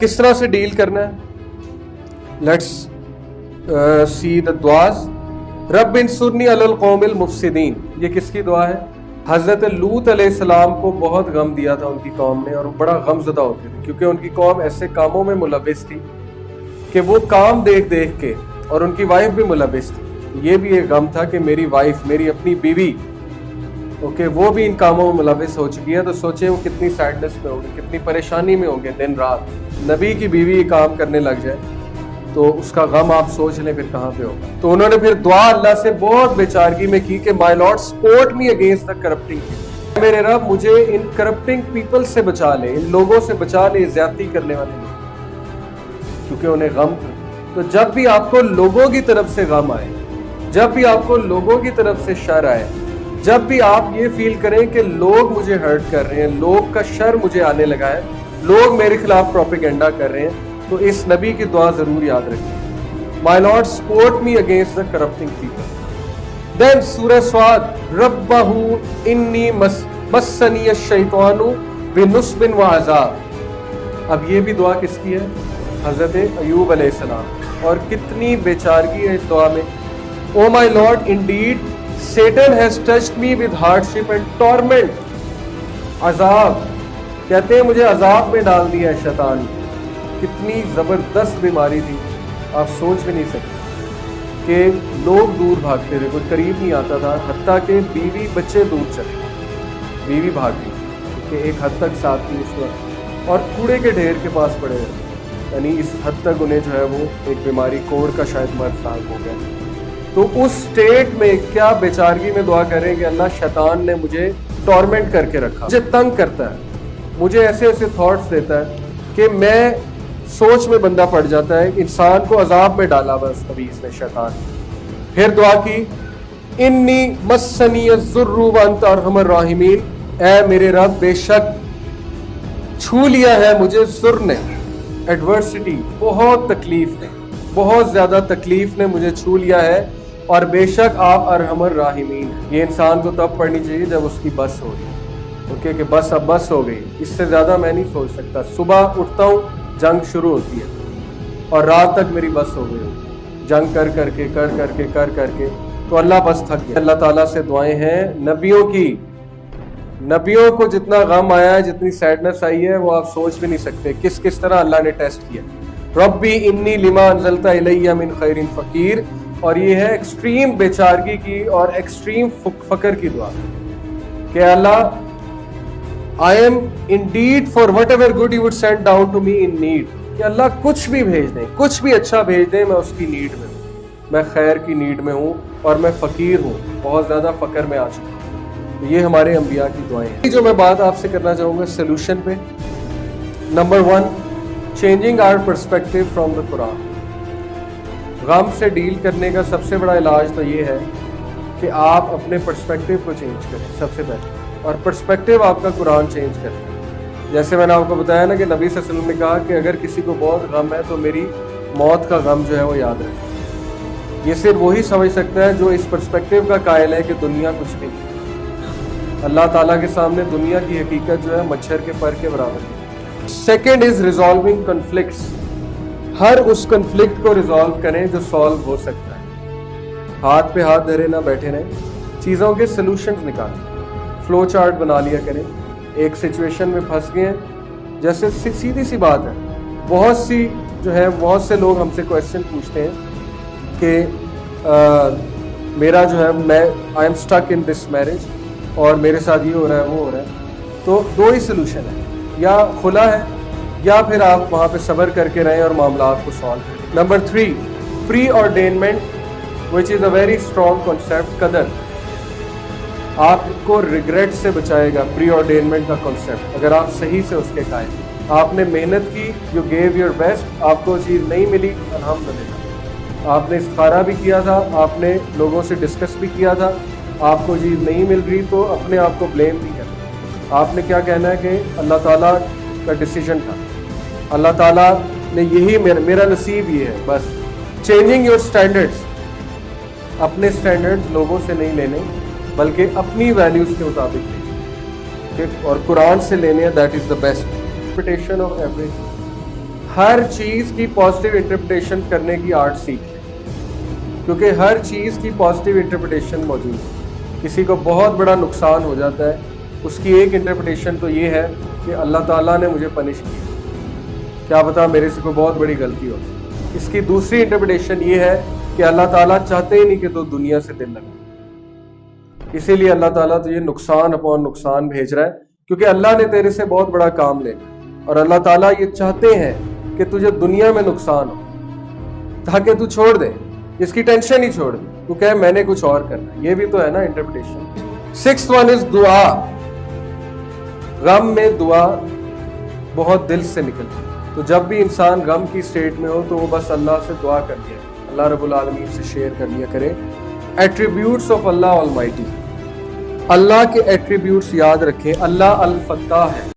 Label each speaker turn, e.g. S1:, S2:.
S1: किस तरह से डील करना है? लेट्स सी द दुआज। रब इंसुरनी अलल कौमिल मुफसिदीन, ये किसकी दुआ है? हजरत लूत अलैहिस्सलाम को बहुत गम दिया था उनकी कौम ने, और बड़ा गमज़दा होते थे क्योंकि उनकी कौम ऐसे कामों में मुलविस थी कि वो काम देख देख के, और उनकी वाइफ भी मुलविस थी, ये भी एक गम था कि मेरी वाइफ, मेरी अपनी बीवी, ओके, वो भी इन कामों में मुलविस हो चुकी है। तो सोचे वो कितनी सैडनेस में होंगे, कितनी परेशानी में होंगे दिन रात। नबी की बीवी ये काम करने लग जाए तो उसका गम आप सोच लें फिर कहाँ पे होगा। तो उन्होंने फिर दुआ अल्लाह से बहुत बेचारगी में की कि my Lord support me against the corrupting people, मेरे रब मुझे इन करप्टिंग पीपल से बचा ले, इन लोगों से बचा ले, ज्यादती करने वाले लोग, क्योंकि उन्हें गम था। तो जब भी आपको लोगों की तरफ से गम आए, जब भी आपको लोगों की तरफ से शर आए, जब भी आप ये फील करें कि लोग मुझे हर्ट कर रहे हैं, लोग का शर मुझे आने लगा है, लोग मेरे खिलाफ प्रोपेगेंडा कर रहे हैं, तो इस नबी की दुआ जरूर याद रखें, my Lord support me against the corrupting people. Then सूरह स्वाद, रब्बहू इन्नी मस्सनी अश-शैतानु बिनुस्बिन व अज़ाब। अब ये भी दुआ किसकी है? हजरत अयूब अलैहिस्सलाम। और कितनी बेचारगी है इस दुआ में। Oh my Lord, Indeed Satan has touched me with hardship and torment। अजाब, कहते हैं मुझे अजाब में डाल दिया है शैतान ने। कितनी जबरदस्त बीमारी थी, आप सोच भी नहीं सकते कि लोग दूर भागते थे, कोई करीब नहीं आता था, हत्ता के बीवी बच्चे दूर चले, बीवी भाग गई कि एक हद तक साथ थी उस वक्त, और कूड़े के ढेर के पास पड़े रहे, यानी इस हद तक उन्हें जो है वो एक बीमारी कोड़ का शायद मर्ज लाग हो गया। तो उस स्टेट में क्या बेचारगी में दुआ करें कि अल्लाह, शैतान ने मुझे टॉर्मेंट करके रखा, मुझे तंग करता है, मुझे ऐसे ऐसे थॉट्स देता है कि मैं सोच में बंदा पड़ जाता है, इंसान को अजाब में डाला बस अभी इसने शैतान। फिर दुआ की, इन्नी मस्सनी अज़्ज़ुर्रु व अंत अरहमुर राहिमीन, ऐ मेरे रब बेशक छू लिया है मुझे ज़ुर्र ने, एडवर्सिटी, बहुत तकलीफ ने, बहुत ज्यादा तकलीफ ने मुझे छू लिया है, और बेशक आप अरहमुर राहिमीन। ये इंसान को तब पढ़नी चाहिए जब उसकी बस हो रही, ओके, कि बस अब बस हो गई, इससे ज्यादा मैं नहीं सोच सकता। सुबह उठता हूँ, जंग शुरू होती है, और रात तक मेरी बस हो गई, जंग कर करके, तो अल्लाह बस थक गया। अल्लाह ताला से दुआएं हैं नबियों की, नबियों को जितना गम आया है, जितनी सैडनेस आई है, वो आप सोच भी नहीं सकते किस किस तरह अल्लाह ने टेस्ट किया। रब्बी इन्नी लिमा अंज़लता इलैया मिन खैरिन फ़कीर। और ये है एक्सट्रीम बेचारगी की और एक्सट्रीम फकर की दुआ कि अल्लाह, I am indeed for whatever good you would send down to me in need, कि अल्लाह कुछ भी भेज दें, कुछ भी अच्छा भेज दें, मैं उसकी नीड में हूँ, मैं खैर की नीड में हूँ, और मैं फ़कीर हूँ, बहुत ज़्यादा फ़कर में आ चुका हूँ। तो ये हमारे अंबिया की दुआएं हैं। जो मैं बात आपसे करना चाहूँगा सोल्यूशन पे, number 1, changing our perspective from the Quran. गम से डील करने का सबसे बड़ा इलाज तो ये है कि आप अपने पर्सपेक्टिव को चेंज करें सबसे पहले, और पर्सपेक्टिव आपका कुरान चेंज करें। जैसे मैंने आपको बताया ना कि नबी सल्लल्लाहु अलैहि वसल्लम ने कहा कि अगर किसी को बहुत गम है तो मेरी मौत का गम जो है वो याद रखें। ये सिर्फ वही समझ सकता है जो इस पर्सपेक्टिव का कायल है कि दुनिया कुछ नहीं, अल्लाह ताला के सामने दुनिया की हकीकत जो है मच्छर के पर के बराबर है। Second is resolving conflicts. हर उस कन्फ्लिक्ट को रिजॉल्व करें जो सॉल्व हो सकता है, हाथ पे हाथ धरे ना बैठे रहें, चीज़ों के सलूशंस निकालें, फ्लो चार्ट बना लिया करें। एक सिचुएशन में फंस गए हैं, जैसे सीधी सी बात है, बहुत सी जो है, बहुत से लोग हमसे क्वेश्चन पूछते हैं कि मेरा जो है, मैं I am stuck in this marriage, और मेरे साथ ये हो रहा है, वो हो रहा है। तो दो ही सोल्यूशन है, या खुला है, या फिर आप वहाँ पे सब्र करके रहें और मामलात को सॉल्व करें। Number 3, preordainment, which is a very strong concept. कदर आपको रिग्रेट से बचाएगा, प्री ऑर्डेनमेंट का कॉन्सेप्ट, अगर आप सही से उसके कायल। आपने मेहनत की, यू गेव योर बेस्ट, आपको चीज़ नहीं मिली, अल्हम्दुलिल्लाह। आपने इस्तिखारा भी किया था, आपने लोगों से डिस्कस भी किया था, आपको चीज़ नहीं मिल रही तो अपने आप को ब्लेम नहीं करना। आपने क्या कहना है कि अल्लाह ताला का डिसीजन था, अल्लाह ताला ने यही, मेरा नसीब ये है, बस। चेंजिंग योर स्टैंडर्ड्स, अपने स्टैंडर्ड्स लोगों से नहीं लेने, बल्कि अपनी वैल्यूज़ के मुताबिक लेने, और कुरान से लेने, that is the best interpretation of everything. ہر چیز کی پازیٹیو انٹرپریٹیشن کرنے کی آرٹ سیکھ لیں، کیونکہ ہر چیز کی پازیٹیو انٹرپریٹیشن موجود ہے۔ کسی کو بہت بڑا نقصان ہو جاتا ہے، اس کی ایک انٹرپریٹیشن تو یہ ہے کہ اللہ تعالیٰ نے مجھے پنش کیا، کیا پتا میرے سے کوئی بہت بڑی غلطی ہو۔ اس کی دوسری انٹرپریٹیشن یہ ہے کہ اللہ تعالیٰ چاہتے ہی نہیں کہ تو دنیا سے دل لگے، اسی لیے اللہ تعالیٰ تجھے نقصان اپون نقصان بھیج رہا ہے، کیونکہ اللہ نے تیرے سے بہت بڑا کام لینا، اور اللہ تعالیٰ یہ چاہتے ہیں کہ تجھے دنیا میں نقصان ہو تاکہ تو چھوڑ دے، اس کی ٹینشن ہی چھوڑ دے، تو کہے میں نے کچھ اور کرنا ہے۔ یہ بھی تو ہے نا انٹرپریٹیشن۔ 6th one is دعا۔ غم میں دعا بہت دل سے نکلتی ہے، تو جب بھی انسان غم کی سٹیٹ میں ہو تو وہ بس اللہ سے دعا کر لیا، اللہ رب العالمین سے شیئر کر لیا کرے۔ ایٹریبیوٹس آف اللہ آلمائٹی، اللہ کے ایٹریبیوٹس یاد رکھیں۔ اللہ الفتاح ہے،